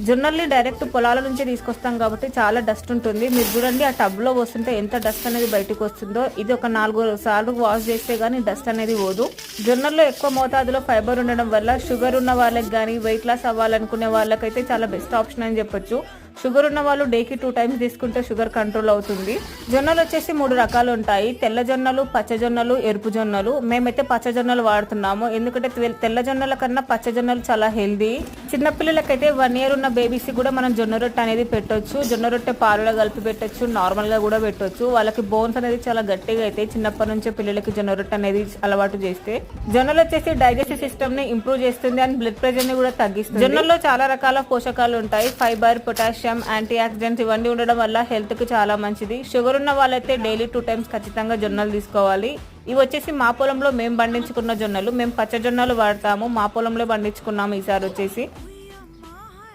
జొన్నల్ని direct పొలాల నుంచి తీసుకొస్తాం కాబట్టి చాలా డస్ట్ ఉంటుంది. మీరు చూడండి ఆ టబ్లో పోస్తుంటే ఎంత డస్ట్ అనేది బయటకు వస్తుందో. ఇది ఒక 4 సార్లు వాష్ చేస్తే గానీ డస్ట్ అనేది పోదు. జొన్నల్లో ఎక్కువ మోతాదులో ఫైబర్ ఉండడం వల్ల షుగర్ ఉన్న వాళ్ళకి కానీ వెయిట్ లాస్ అవ్వాలనుకునే వాళ్ళకైతే చాలా బెస్ట్ ఆప్షన్ అని చెప్పొచ్చు. షుగర్ ఉన్న వాళ్ళు డేకి 2 టైమ్స్ తీసుకుంటే షుగర్ కంట్రోల్ అవుతుంది. జొన్నలు వచ్చేసి 3 రకాలు ఉంటాయి. తెల్ల జొన్నలు, పచ్చ జొన్నలు, ఎరుపు జొన్నలు. మేమైతే పచ్చ జొన్నలు వాడుతున్నాము, ఎందుకంటే తెల్ల జొన్నల కన్నా పచ్చ జొన్నలు చాలా హెల్దీ. చిన్నపిల్లలకైతే 1 year ఉన్న బేబీస్ కూడా మనం జొన్న రొట్టె అనేది పెట్టొచ్చు. జొన్న రొట్టె పాలలో కలిపి పెట్టొచ్చు, నార్మల్ గా కూడా పెట్టొచ్చు. వాళ్ళకి బోన్స్ అనేది చాలా గట్టిగా అయితే చిన్నప్పటి నుంచే పిల్లలకి జొన్న రొట్టె అనేది అలవాటు చేస్తే. జొన్నలు వచ్చేసి డైజెస్టివ్ సిస్టమ్ ని ఇంప్రూవ్ చేస్తుంది అండ్ బ్లడ్ ప్రెషర్ ని కూడా తగ్గిస్తుంది. జొన్నల్లో చాలా రకాల పోషకాలు ఉంటాయి. ఫైబర్, పొటాషియం, యాంటీ ఆక్సిడెంట్స్ ఇవన్నీ ఉండడం వల్ల హెల్త్ కి చాలా మంచిది. షుగర్ ఉన్న వాళ్ళైతే డైలీ 2 టైమ్స్ ఖచ్చితంగా జొన్నలు తీసుకోవాలి. ఇవి వచ్చేసి మా పొలంలో మేము పండించుకున్న జొన్నలు. మేము పచ్చ జొన్నలు వాడతాము, మా పొలంలో పండించుకున్నాము ఈసారి వచ్చేసి.